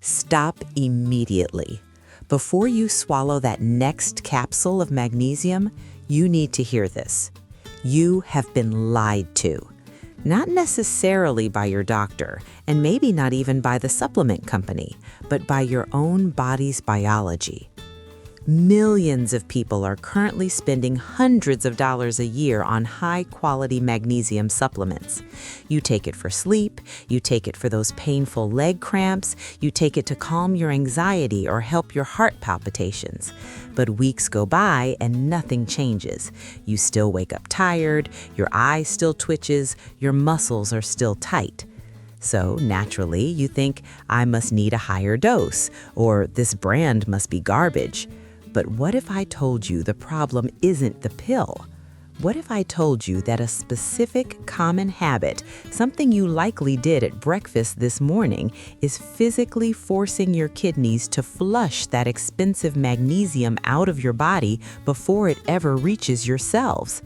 Stop immediately. Before you swallow that next capsule of magnesium, you need to hear this. You have been lied to. Not necessarily by your doctor, and maybe not even by the supplement company, but by your own body's biology. Millions of people are currently spending hundreds of dollars a year on high-quality magnesium supplements. You take it for sleep, you take it for those painful leg cramps, you take it to calm your anxiety or help your heart palpitations. But weeks go by and nothing changes. You still wake up tired, your eye still twitches, your muscles are still tight. So naturally, you think, I must need a higher dose, or this brand must be garbage. But what if I told you the problem isn't the pill? What if I told you that a specific common habit, something you likely did at breakfast this morning, is physically forcing your kidneys to flush that expensive magnesium out of your body before it ever reaches your cells?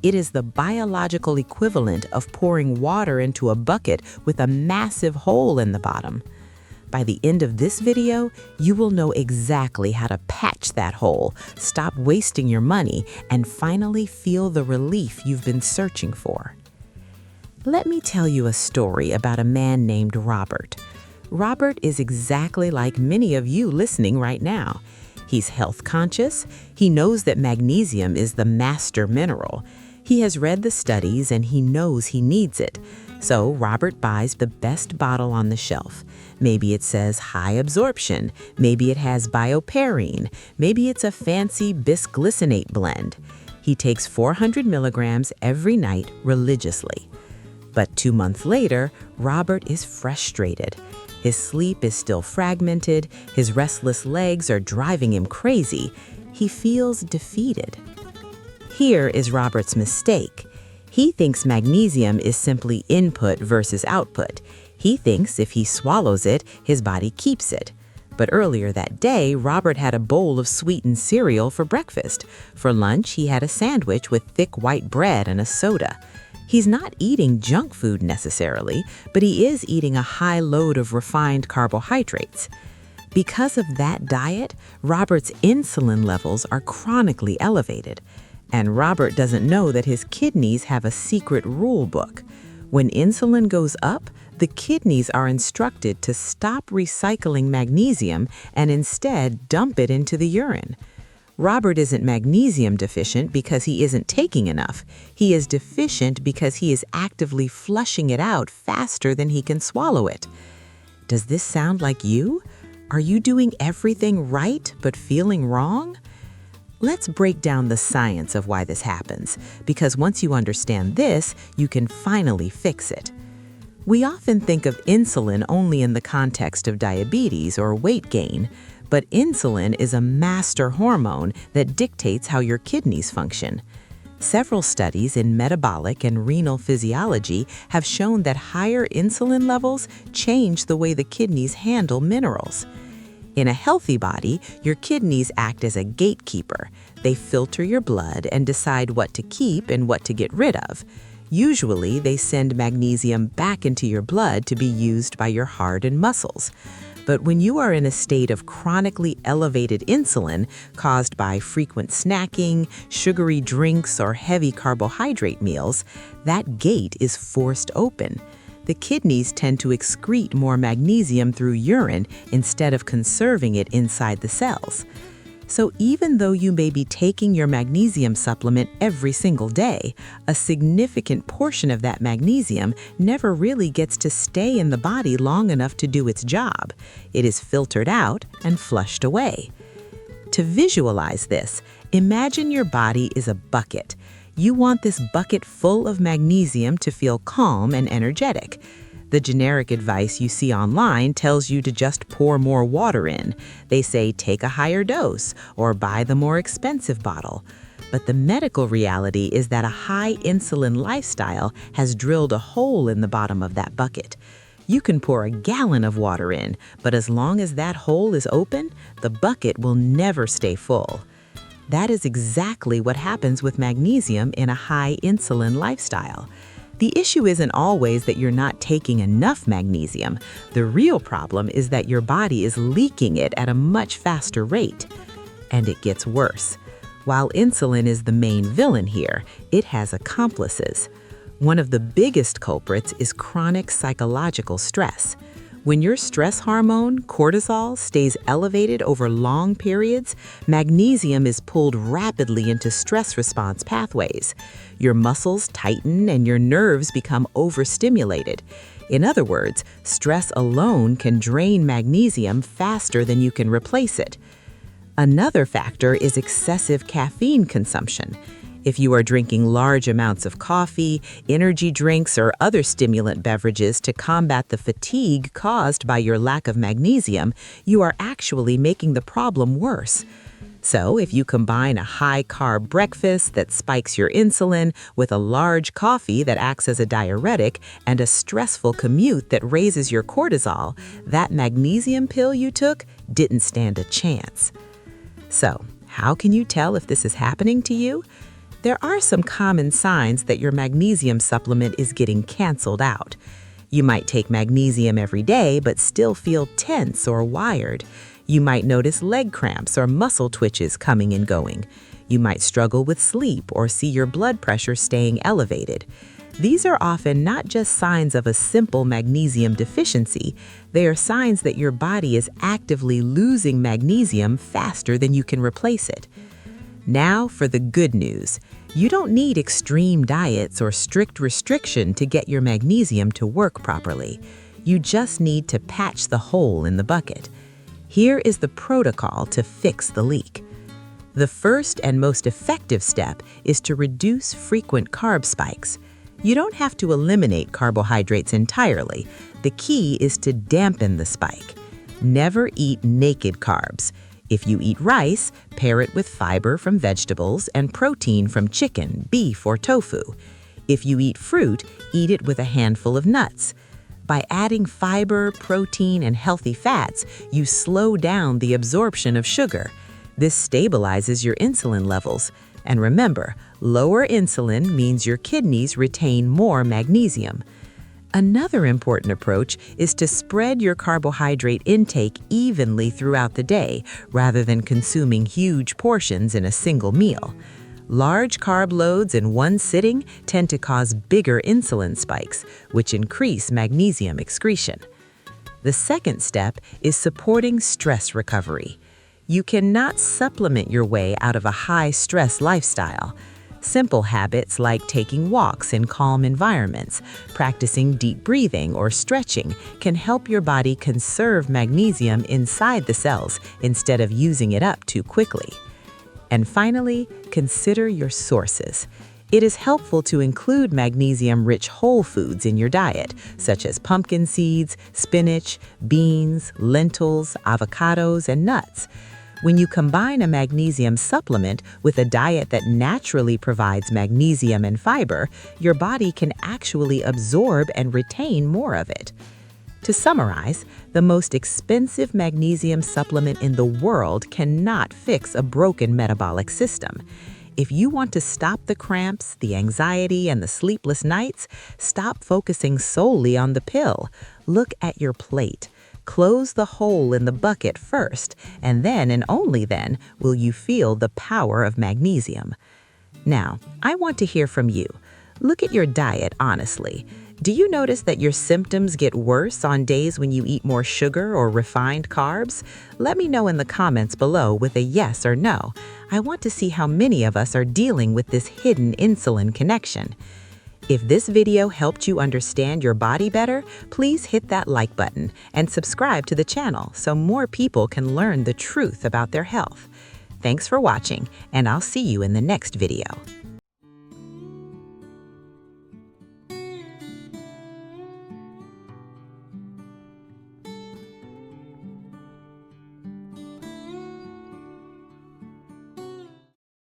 It is the biological equivalent of pouring water into a bucket with a massive hole in the bottom. By the end of this video, you will know exactly how to patch that hole, stop wasting your money, and finally feel the relief you've been searching for. Let me tell you a story about a man named Robert. Robert is exactly like many of you listening right now. He's health conscious. He knows that magnesium is the master mineral. He has read the studies and he knows he needs it. So Robert buys the best bottle on the shelf. Maybe it says high absorption. Maybe it has bioperine. Maybe it's a fancy bisglycinate blend. He takes 400 milligrams every night religiously. But 2 months later, Robert is frustrated. His sleep is still fragmented. His restless legs are driving him crazy. He feels defeated. Here is Robert's mistake. He thinks magnesium is simply input versus output. He thinks if he swallows it, his body keeps it. But earlier that day, Robert had a bowl of sweetened cereal for breakfast. For lunch, he had a sandwich with thick white bread and a soda. He's not eating junk food necessarily, but he is eating a high load of refined carbohydrates. Because of that diet, Robert's insulin levels are chronically elevated. And Robert doesn't know that his kidneys have a secret rule book. When insulin goes up, the kidneys are instructed to stop recycling magnesium and instead dump it into the urine. Robert isn't magnesium deficient because he isn't taking enough. He is deficient because he is actively flushing it out faster than he can swallow it. Does this sound like you? Are you doing everything right but feeling wrong? Let's break down the science of why this happens, because once you understand this, you can finally fix it. We often think of insulin only in the context of diabetes or weight gain, but insulin is a master hormone that dictates how your kidneys function. Several studies in metabolic and renal physiology have shown that higher insulin levels change the way the kidneys handle minerals. In a healthy body, your kidneys act as a gatekeeper. They filter your blood and decide what to keep and what to get rid of. Usually, they send magnesium back into your blood to be used by your heart and muscles. But when you are in a state of chronically elevated insulin caused by frequent snacking, sugary drinks, or heavy carbohydrate meals, that gate is forced open. The kidneys tend to excrete more magnesium through urine instead of conserving it inside the cells. So even though you may be taking your magnesium supplement every single day, a significant portion of that magnesium never really gets to stay in the body long enough to do its job. It is filtered out and flushed away. To visualize this, imagine your body is a bucket. You want this bucket full of magnesium to feel calm and energetic. The generic advice you see online tells you to just pour more water in. They say take a higher dose or buy the more expensive bottle. But the medical reality is that a high insulin lifestyle has drilled a hole in the bottom of that bucket. You can pour a gallon of water in, but as long as that hole is open, the bucket will never stay full. That is exactly what happens with magnesium in a high insulin lifestyle. The issue isn't always that you're not taking enough magnesium. The real problem is that your body is leaking it at a much faster rate. And it gets worse. While insulin is the main villain here, it has accomplices. One of the biggest culprits is chronic psychological stress. When your stress hormone, cortisol, stays elevated over long periods, magnesium is pulled rapidly into stress response pathways. Your muscles tighten and your nerves become overstimulated. In other words, stress alone can drain magnesium faster than you can replace it. Another factor is excessive caffeine consumption. If you are drinking large amounts of coffee, energy drinks, or other stimulant beverages to combat the fatigue caused by your lack of magnesium, you are actually making the problem worse. So, if you combine a high-carb breakfast that spikes your insulin with a large coffee that acts as a diuretic and a stressful commute that raises your cortisol, that magnesium pill you took didn't stand a chance. So, how can you tell if this is happening to you? There are some common signs that your magnesium supplement is getting canceled out. You might take magnesium every day but still feel tense or wired. You might notice leg cramps or muscle twitches coming and going. You might struggle with sleep or see your blood pressure staying elevated. These are often not just signs of a simple magnesium deficiency, they are signs that your body is actively losing magnesium faster than you can replace it. Now for the good news. You don't need extreme diets or strict restriction to get your magnesium to work properly. You just need to patch the hole in the bucket. Here is the protocol to fix the leak. The first and most effective step is to reduce frequent carb spikes. You don't have to eliminate carbohydrates entirely. The key is to dampen the spike. Never eat naked carbs. If you eat rice, pair it with fiber from vegetables and protein from chicken, beef, or tofu. If you eat fruit, eat it with a handful of nuts. By adding fiber, protein, and healthy fats, you slow down the absorption of sugar. This stabilizes your insulin levels. And remember, lower insulin means your kidneys retain more magnesium. Another important approach is to spread your carbohydrate intake evenly throughout the day rather than consuming huge portions in a single meal. Large carb loads in one sitting tend to cause bigger insulin spikes, which increase magnesium excretion. The second step is supporting stress recovery. You cannot supplement your way out of a high-stress lifestyle. Simple habits like taking walks in calm environments, practicing deep breathing or stretching can help your body conserve magnesium inside the cells instead of using it up too quickly. And finally, consider your sources. It is helpful to include magnesium-rich whole foods in your diet, such as pumpkin seeds, spinach, beans, lentils, avocados, and nuts. When you combine a magnesium supplement with a diet that naturally provides magnesium and fiber, your body can actually absorb and retain more of it. To summarize, the most expensive magnesium supplement in the world cannot fix a broken metabolic system. If you want to stop the cramps, the anxiety, and the sleepless nights, stop focusing solely on the pill. Look at your plate. Close the hole in the bucket first, and then and only then will you feel the power of magnesium. Now, I want to hear from you. Look at your diet honestly. Do you notice that your symptoms get worse on days when you eat more sugar or refined carbs? Let me know in the comments below with a yes or no. I want to see how many of us are dealing with this hidden insulin connection. If this video helped you understand your body better, please hit that like button and subscribe to the channel so more people can learn the truth about their health. Thanks for watching, and I'll see you in the next video.